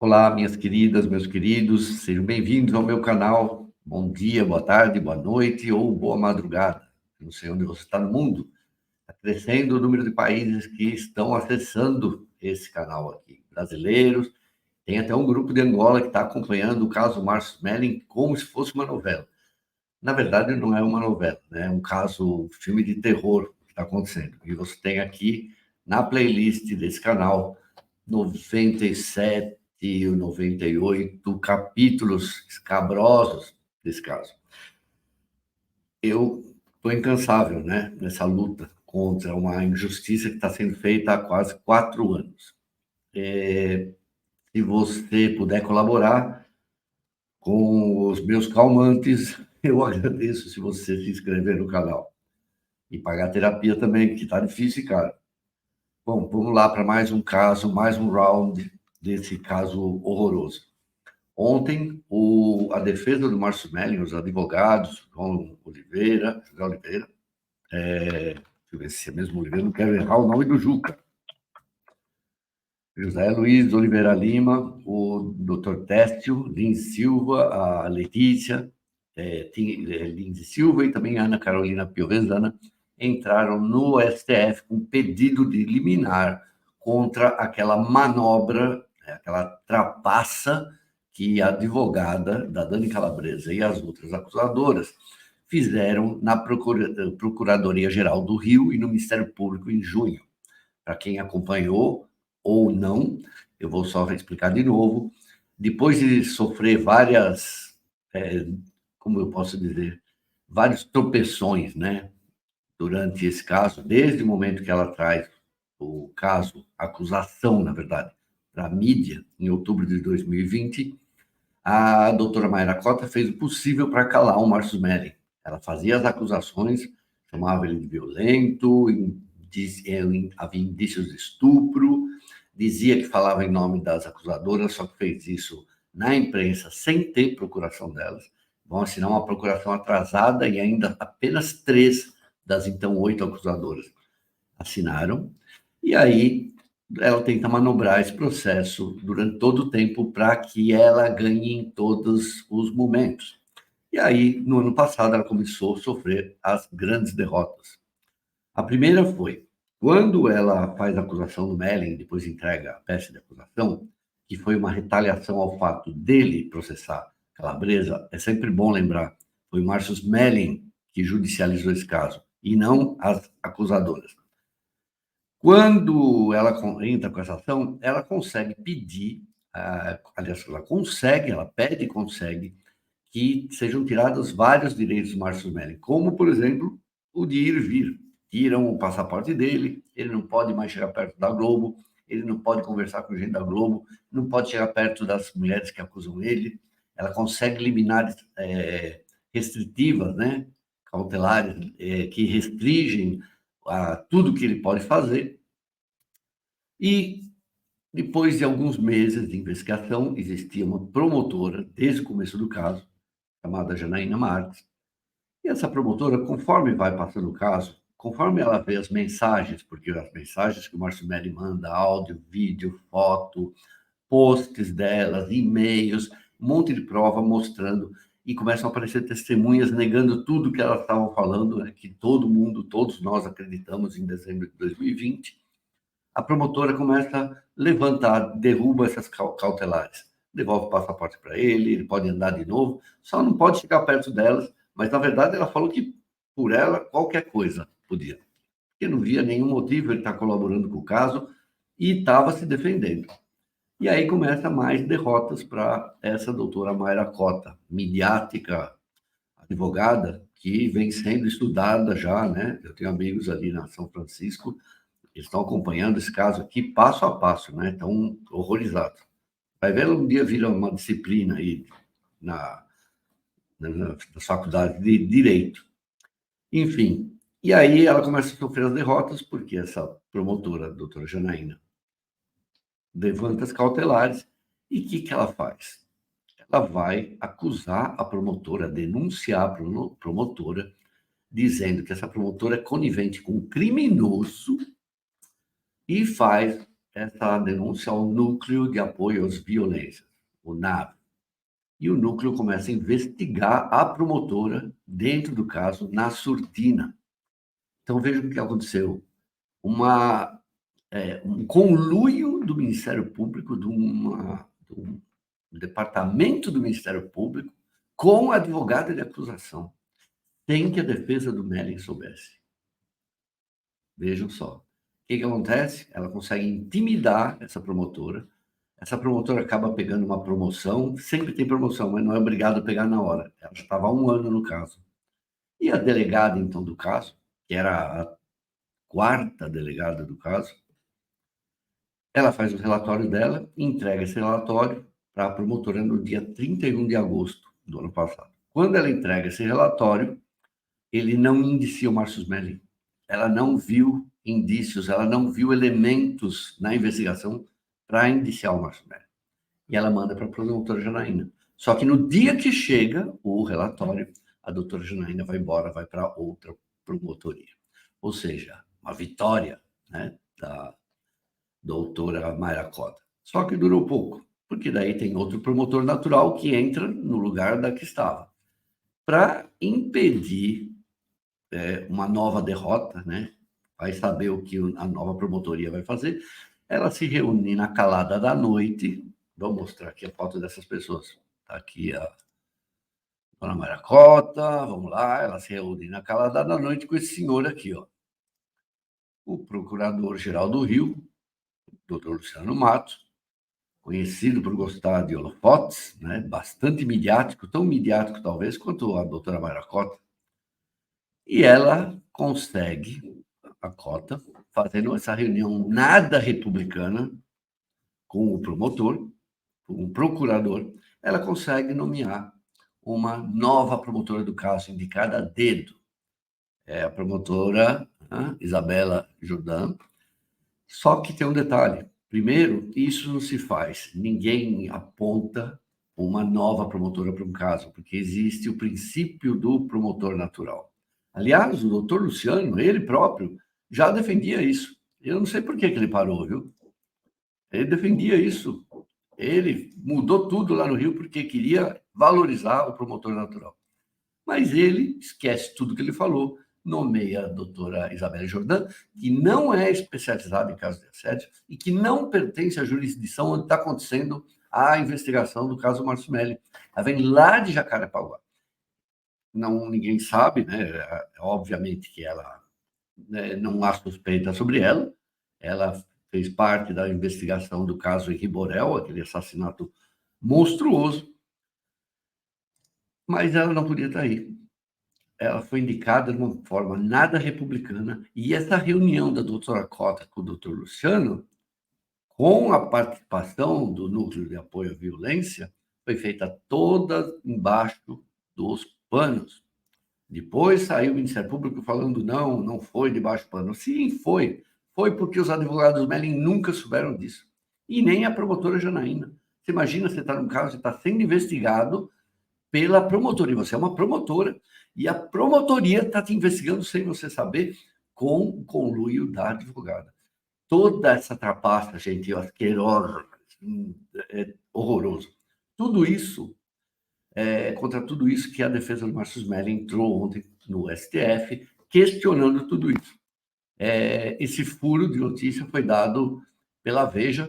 Olá, minhas queridas, meus queridos, sejam bem-vindos ao meu canal. Bom dia, boa tarde, boa noite ou boa madrugada. Eu não sei onde você está no mundo. Está crescendo o número de países que estão acessando esse canal aqui. Brasileiros, tem até um grupo de Angola que está acompanhando o caso Márcio Smelling como se fosse uma novela. Na verdade, não é uma novela, né? É um caso, um filme de terror que está acontecendo. E você tem aqui na playlist desse canal 97 e 98 capítulos escabrosos desse caso. Eu estou incansável, né, nessa luta contra uma injustiça que está sendo feita há quase 4 anos. Se você puder colaborar com os meus calmantes, eu agradeço se você se inscrever no canal. E pagar terapia também, que está difícil, cara. Bom, vamos lá para mais um caso, mais um round desse caso horroroso. Ontem, a defesa do Márcio Smelling, os advogados, José Oliveira, deixa eu ver se é mesmo Oliveira, não quero errar o nome do Juca. José Luiz Oliveira Lima, o Dr. Técio, Lins Silva, a Letícia, Lins Silva e também a Ana Carolina Piovesana entraram no STF com pedido de liminar contra aquela manobra, aquela trapaça que a advogada da Dani Calabresa e as outras acusadoras fizeram na Procuradoria-Geral do Rio e no Ministério Público em junho. Para quem acompanhou ou não, eu vou só explicar de novo. Depois de sofrer várias, como eu posso dizer, vários tropeções, né, durante esse caso, desde o momento que ela traz o caso, a acusação, na verdade, para a mídia, em outubro de 2020, a doutora Mayra Cota fez o possível para calar o Márcio Smelling. Ela fazia as acusações, chamava ele de violento, havia indícios de estupro, dizia que falava em nome das acusadoras, só que fez isso na imprensa, sem ter procuração delas. Vão assinar uma procuração atrasada e ainda apenas 3 das então 8 acusadoras assinaram. E aí ela tenta manobrar esse processo durante todo o tempo para que ela ganhe em todos os momentos. E aí, no ano passado, ela começou a sofrer as grandes derrotas. A primeira foi quando ela faz a acusação do Smelling, depois entrega a peça de acusação, que foi uma retaliação ao fato dele processar Calabresa. É sempre bom lembrar, foi o Márcio Smelling que judicializou esse caso, e não as acusadoras. Quando ela entra com essa ação, ela consegue pedir, aliás, ela pede e consegue que sejam tirados vários direitos do Márcio Smelling, como, por exemplo, o de ir e vir. Tiram o passaporte dele, ele não pode mais chegar perto da Globo, ele não pode conversar com gente da Globo, não pode chegar perto das mulheres que acusam ele. Ela consegue liminares restritivas, né, cautelares, que restringem a tudo que ele pode fazer. E depois de alguns meses de investigação, existia uma promotora, desde o começo do caso, chamada Janaína Marques. E essa promotora, conforme vai passando o caso, conforme ela vê as mensagens, porque as mensagens que o Márcio Smelling manda, áudio, vídeo, foto, posts delas, e-mails, um monte de prova mostrando, e começam a aparecer testemunhas negando tudo que elas estavam falando, né, que todo mundo, todos nós acreditamos em dezembro de 2020, a promotora começa a levantar, derruba essas cautelares, devolve o passaporte para ele, ele pode andar de novo, só não pode chegar perto delas, mas na verdade ela falou que por ela qualquer coisa podia, porque não via nenhum motivo ele estar colaborando com o caso e estava se defendendo. E aí começa mais derrotas para essa doutora Mayra Cota, midiática, advogada, que vem sendo estudada já, né? Eu tenho amigos ali na São Francisco, eles estão acompanhando esse caso aqui passo a passo, né? Estão horrorizados. Vai ver, um dia vira uma disciplina aí nas faculdades de Direito. Enfim, e aí ela começa a sofrer as derrotas, porque essa promotora, a doutora Janaína, levanta as cautelares, e o que ela faz? Ela vai acusar a promotora, denunciar a promotora, dizendo que essa promotora é conivente com um criminoso e faz essa denúncia ao Núcleo de Apoio às Violências, o NAV. E o núcleo começa a investigar a promotora dentro do caso na surdina. Então, veja o que aconteceu. Um conluio do Ministério Público, de um departamento do Ministério Público, com a advogada de acusação, sem que a defesa do Mellen soubesse. Vejam só. O que acontece? Ela consegue intimidar essa promotora acaba pegando uma promoção, sempre tem promoção, mas não é obrigado a pegar na hora. Ela estava há 1 ano no caso. E a delegada, então, do caso, que era a 4ª delegada do caso, ela faz o relatório dela e entrega esse relatório para a promotora no dia 31 de agosto do ano passado. Quando ela entrega esse relatório, ele não indicia o Márcio Smelling. Ela não viu indícios, ela não viu elementos na investigação para indiciar o Márcio Smelling. E ela manda para a promotora Janaína. Só que no dia que chega o relatório, a doutora Janaína vai embora, vai para outra promotoria. Ou seja, uma vitória, né, da doutora Mayra Cota. Só que durou pouco, porque daí tem outro promotor natural que entra no lugar da que estava. Para impedir uma nova derrota, né? Vai saber o que a nova promotoria vai fazer. Ela se reúne na calada da noite. Vou mostrar aqui a foto dessas pessoas. Está aqui a dona Mayra Cota, vamos lá. Ela se reúne na calada da noite com esse senhor aqui, ó. O Procurador-Geral do Rio, Dr. Luciano Matos, conhecido por gostar de holofotes, né? Bastante midiático, tão midiático talvez quanto a doutora Mayra Cota. E ela consegue, a Cota, fazendo essa reunião nada republicana com o promotor, com o procurador, ela consegue nomear uma nova promotora do caso, indicada a dedo. É a promotora Isabela Jordan. Só que tem um detalhe. Primeiro, isso não se faz. Ninguém aponta uma nova promotora para um caso, porque existe o princípio do promotor natural. Aliás, o doutor Luciano, ele próprio, já defendia isso. Eu não sei por que ele parou, viu? Ele defendia isso. Ele mudou tudo lá no Rio porque queria valorizar o promotor natural. Mas ele esquece tudo que ele falou, nomeia a doutora Isabela Jordan, que não é especializada em casos de assédio e que não pertence à jurisdição onde está acontecendo a investigação do caso Márcio Smelling. Ela vem lá de Jacarepaguá. Não, ninguém sabe, né? Obviamente que ela, né, não há suspeita sobre ela. Ela fez parte da investigação do caso Henri Borel, aquele assassinato monstruoso, mas ela não podia estar aí. Ela foi indicada de uma forma nada republicana, e essa reunião da doutora Cota com o doutor Luciano, com a participação do Núcleo de Apoio à Violência, foi feita toda embaixo dos panos. Depois saiu o Ministério Público falando, não foi debaixo do pano. Sim, foi. Foi porque os advogados Melling nunca souberam disso. E nem a promotora Janaína. Você imagina, você está num caso, você está sendo investigado pela promotoria. Você é uma promotora e a promotoria está te investigando sem você saber, com o conluio da advogada. Toda essa trapaça, gente, asquerosa, é horroroso. Tudo isso, contra tudo isso que a defesa do Márcio Smelling entrou ontem no STF, questionando tudo isso. Esse furo de notícia foi dado pela Veja,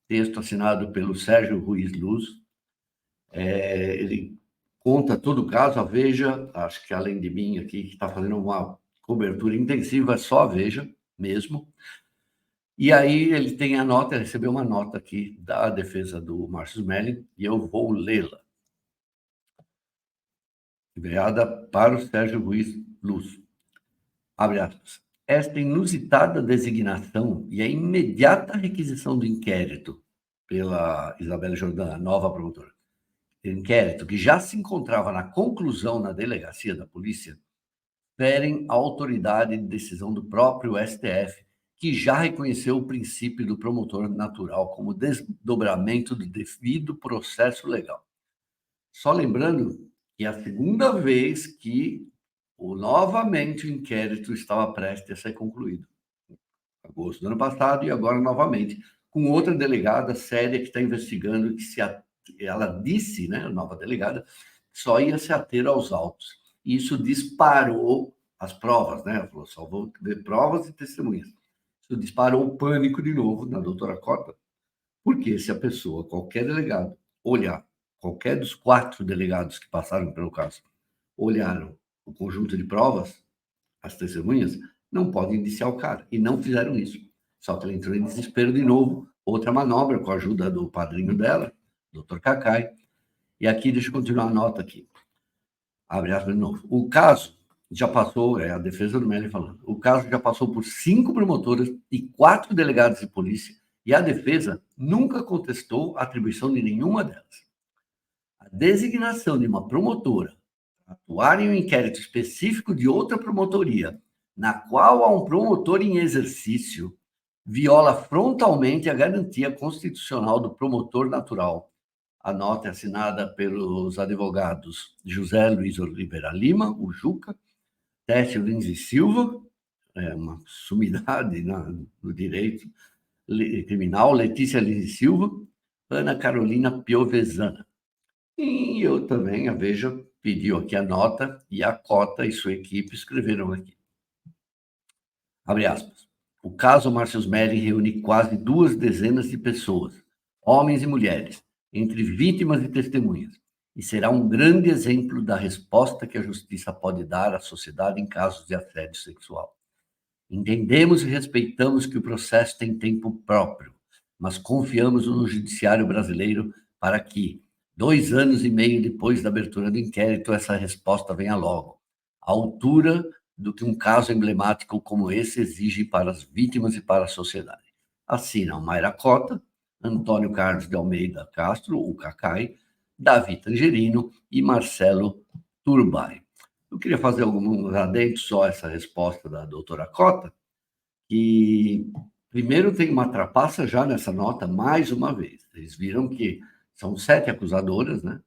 texto assinado pelo Sérgio Ruiz Luz. Ele conta todo o caso, a Veja, acho que além de mim aqui, que está fazendo uma cobertura intensiva, só a Veja mesmo. E aí ele tem a nota, recebeu uma nota aqui da defesa do Márcio Smelling, e eu vou lê-la. Enviada para o Sérgio Ruiz Luz. Abre aspas. Esta inusitada designação e a imediata requisição do inquérito pela Isabela Jordan, a nova promotora, inquérito que já se encontrava na conclusão na delegacia da polícia, ferem a autoridade de decisão do próprio STF, que já reconheceu o princípio do promotor natural como desdobramento do devido processo legal. Só lembrando que é a segunda vez que novamente o inquérito estava prestes a ser concluído. Agosto do ano passado e agora novamente. com outra delegada séria que está investigando, ela disse, né, a nova delegada, só ia se ater aos autos. E isso disparou as provas, né? Ela falou, só vou ver provas e testemunhas. Isso disparou o pânico de novo na doutora Cota, porque se a pessoa, qualquer delegado, olhar, qualquer dos 4 delegados que passaram pelo caso, olharam o conjunto de provas, as testemunhas, não podem indiciar o cara. E não fizeram isso. Só que ela entrou em desespero de novo, outra manobra com a ajuda do padrinho dela, Dr. Cacai. E aqui, deixa eu continuar a nota aqui. Abre aspas de novo. O caso já passou, a defesa do Melli falando, o caso já passou por 5 promotoras e 4 delegados de polícia, e a defesa nunca contestou a atribuição de nenhuma delas. A designação de uma promotora para atuar em um inquérito específico de outra promotoria, na qual há um promotor em exercício, viola frontalmente a garantia constitucional do promotor natural. A nota é assinada pelos advogados José Luiz Oliveira Lima, o Juca, Técio Lins e Silva, uma sumidade no direito criminal, Letícia Lins e Silva, Ana Carolina Piovesana. E eu também, a Veja pediu aqui a nota e a Cota e sua equipe escreveram aqui. Abre aspas. O caso Márcio Smelling reúne quase 2 dezenas de pessoas, homens e mulheres, entre vítimas e testemunhas, e será um grande exemplo da resposta que a justiça pode dar à sociedade em casos de assédio sexual. Entendemos e respeitamos que o processo tem tempo próprio, mas confiamos no judiciário brasileiro para que, 2 anos e meio depois da abertura do inquérito, essa resposta venha logo, à altura do que um caso emblemático como esse exige para as vítimas e para a sociedade. Assinam Mayra Cota, Antônio Carlos de Almeida Castro, o Cacai, Davi Tangerino e Marcelo Turbay. Eu queria fazer alguns adendos só a essa resposta da doutora Cota, que primeiro tem uma trapaça já nessa nota, mais uma vez. Vocês viram que são 7 acusadoras, né?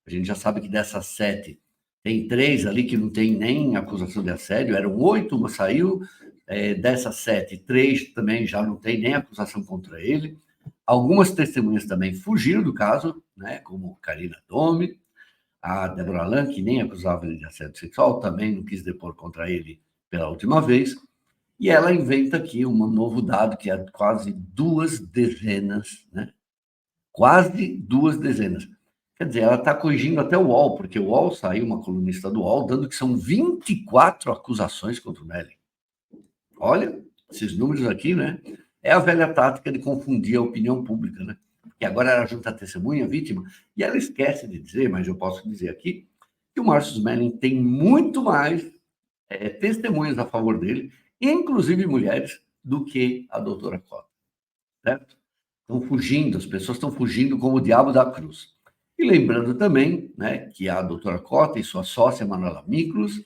A gente já sabe que dessas 7, tem 3 ali que não tem nem acusação de assédio, eram 8, uma saiu, dessas 7, 3 também já não tem nem acusação contra ele. Algumas testemunhas também fugiram do caso, né? Como Karina Domi, a Débora Allan, que nem acusava ele de assédio sexual, também não quis depor contra ele pela última vez. E ela inventa aqui um novo dado, que é quase 2 dezenas, né? Quase 2 dezenas. Quer dizer, ela está corrigindo até o UOL, porque o UOL saiu, uma colunista do UOL, dando que são 24 acusações contra o Melli. Olha, esses números aqui, né? É a velha tática de confundir a opinião pública, né? Porque agora ela junta a testemunha, a vítima, e ela esquece de dizer, mas eu posso dizer aqui, que o Márcio Smelling tem muito mais testemunhas a favor dele, inclusive mulheres, do que a doutora Cota, certo? Estão fugindo, as pessoas estão fugindo como o diabo da cruz. E lembrando também, né, que a doutora Cota e sua sócia Manuela Miklos,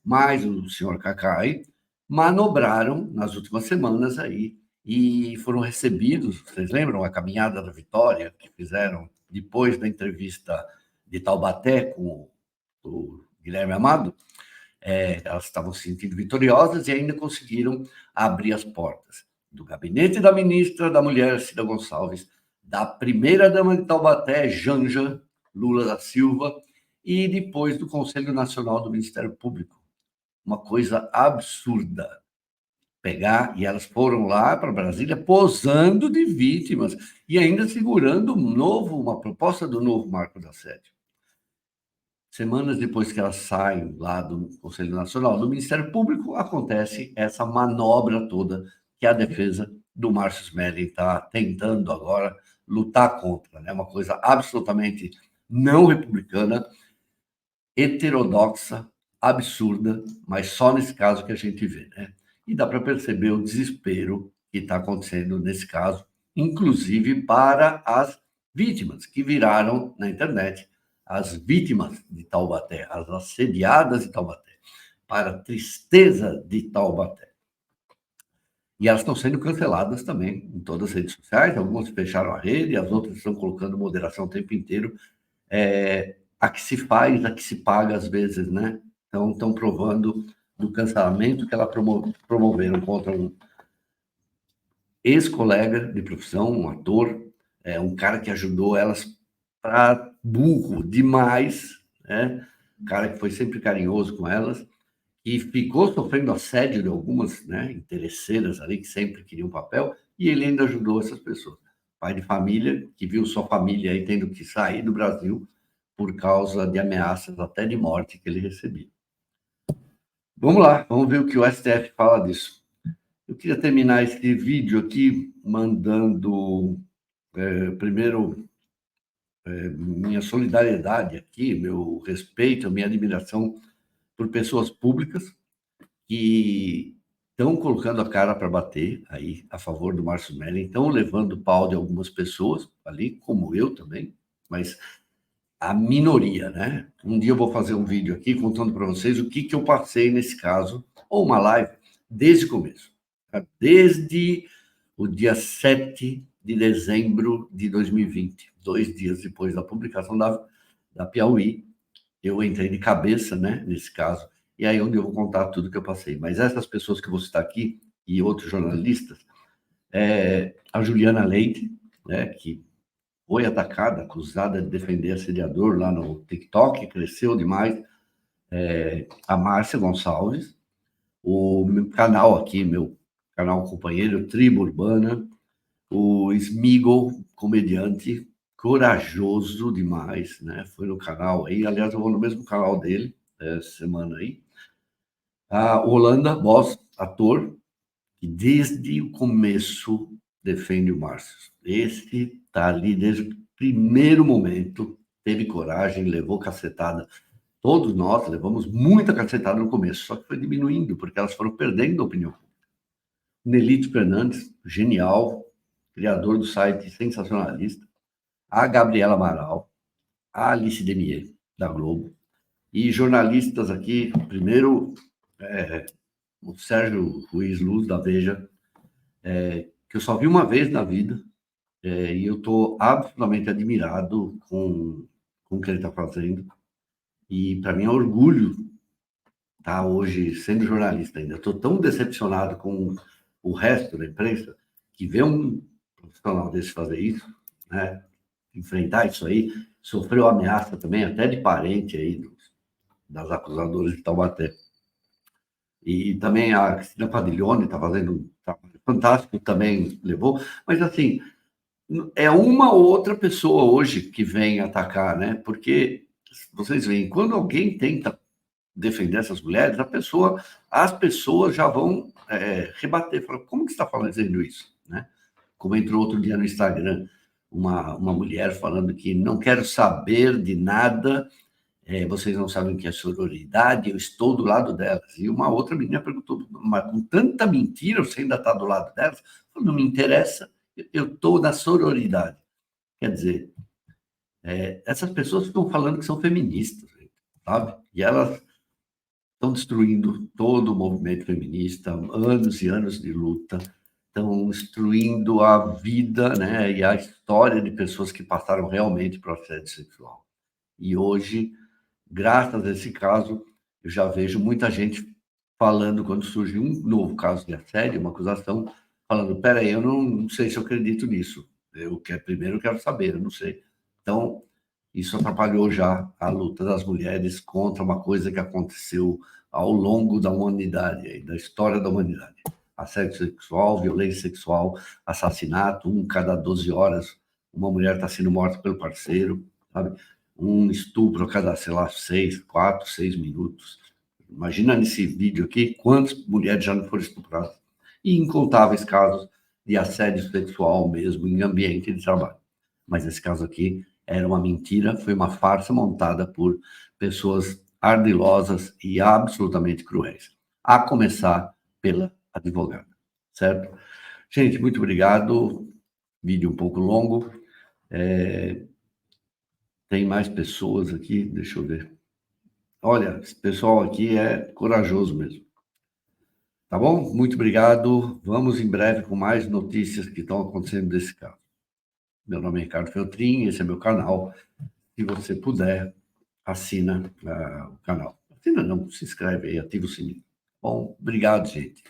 mais o senhor Cacai, manobraram nas últimas semanas aí e foram recebidos, vocês lembram a caminhada da vitória que fizeram depois da entrevista de Taubaté com o Guilherme Amado? Elas estavam se sentindo vitoriosas e ainda conseguiram abrir as portas do gabinete da ministra da Mulher, Cida Gonçalves, da primeira-dama de Taubaté, Janja Lula da Silva, e depois do Conselho Nacional do Ministério Público. Uma coisa absurda. E elas foram lá para Brasília posando de vítimas e ainda segurando uma proposta do novo marco de assédio. Semanas depois que elas saem lá do Conselho Nacional do Ministério Público, acontece essa manobra toda que a defesa do Márcio Smelling está tentando agora lutar contra. É, né? Uma coisa absolutamente não republicana, heterodoxa, absurda, mas só nesse caso que a gente vê. Né? E dá para perceber o desespero que está acontecendo nesse caso, inclusive para as vítimas que viraram na internet as vítimas de Taubaté, as assediadas de Taubaté, para a tristeza de Taubaté. E elas estão sendo canceladas também em todas as redes sociais, algumas fecharam a rede, as outras estão colocando moderação o tempo inteiro. A que se faz, a que se paga às vezes, né? Então, estão provando do cancelamento que ela promoveram contra um ex-colega de profissão, um ator, um cara que ajudou elas para burro demais, né? Um cara que foi sempre carinhoso com elas e ficou sofrendo assédio de algumas, né, interesseiras ali que sempre queriam papel, e ele ainda ajudou essas pessoas. Pai de família que viu sua família aí tendo que sair do Brasil por causa de ameaças até de morte que ele recebia. Vamos lá, vamos ver o que o STF fala disso. Eu queria terminar esse vídeo aqui mandando, primeiro, minha solidariedade aqui, meu respeito, minha admiração por pessoas públicas que estão colocando a cara para bater aí a favor do Márcio Melling, estão levando pau de algumas pessoas ali, como eu também, mas a minoria, né? Um dia eu vou fazer um vídeo aqui contando para vocês o que eu passei nesse caso, ou uma live, desde o começo. Tá? Desde o dia 7 de dezembro de 2020, 2 dias depois da publicação da Piauí, eu entrei de cabeça, né, nesse caso, e aí onde eu vou contar tudo que eu passei. Mas essas pessoas que eu vou citar aqui, e outros jornalistas, a Juliana Leite, né, que foi atacada, acusada de defender assediador lá no TikTok, cresceu demais. A Márcia Gonçalves, o meu canal aqui, meu canal companheiro, Tribo Urbana, o Smigol, comediante, corajoso demais, né? Foi no canal aí, aliás, eu vou no mesmo canal dele, essa semana aí. A Holanda Boss, ator, que desde o começo defende o Márcio. Esse tá ali desde o primeiro momento, teve coragem, levou cacetada. Todos nós levamos muita cacetada no começo, só que foi diminuindo, porque elas foram perdendo a opinião. Nelite Fernandes, genial, criador do site Sensacionalista. A Gabriela Amaral, a Alice Demier, da Globo. E jornalistas aqui, primeiro, o Sérgio Ruiz Luz, da Veja, que eu só vi uma vez na vida, e eu estou absolutamente admirado com o que ele está fazendo. E para mim é um orgulho estar hoje sendo jornalista ainda. Estou tão decepcionado com o resto da imprensa que ver um profissional desse fazer isso, né? Enfrentar isso aí, sofreu ameaça também até de parente aí das acusadoras de Taubaté. E também a Cristina Padiglione está fazendo um trabalho fantástico, também levou, mas assim, é uma ou outra pessoa hoje que vem atacar, né? Porque vocês veem, quando alguém tenta defender essas mulheres, as pessoas já vão rebater, falar, como que você está fazendo isso, né? Como entrou outro dia no Instagram uma mulher falando que não quero saber de nada, vocês não sabem o que é sororidade, eu estou do lado delas. E uma outra menina perguntou, mas com tanta mentira você ainda está do lado delas? Não me interessa, eu estou na sororidade. Quer dizer, essas pessoas estão falando que são feministas, sabe? E elas estão destruindo todo o movimento feminista, anos e anos de luta, estão destruindo a vida, né, e a história de pessoas que passaram realmente por assédio sexual. E hoje, graças a esse caso, eu já vejo muita gente falando, quando surge um novo caso de assédio, uma acusação, falando, peraí, eu não sei se eu acredito nisso. Primeiro eu quero saber, eu não sei. Então, isso atrapalhou já a luta das mulheres contra uma coisa que aconteceu ao longo da humanidade, da história da humanidade. Assédio sexual, violência sexual, assassinato, cada 12 horas uma mulher está sendo morta pelo parceiro, sabe? Um estupro a cada, sei lá, 4, 6 minutos. Imagina nesse vídeo aqui quantas mulheres já não foram estupradas. E incontáveis casos de assédio sexual mesmo em ambiente de trabalho. Mas esse caso aqui era uma mentira, foi uma farsa montada por pessoas ardilosas e absolutamente cruéis. A começar pela advogada, certo? Gente, muito obrigado. Vídeo um pouco longo. Tem mais pessoas aqui, deixa eu ver. Olha, esse pessoal aqui é corajoso mesmo. Tá bom? Muito obrigado. Vamos em breve com mais notícias que estão acontecendo desse caso. Meu nome é Ricardo Feltrin, esse é meu canal. Se você puder, assina o canal. Assina não, se inscreve aí, ativa o sininho. Bom, obrigado, gente.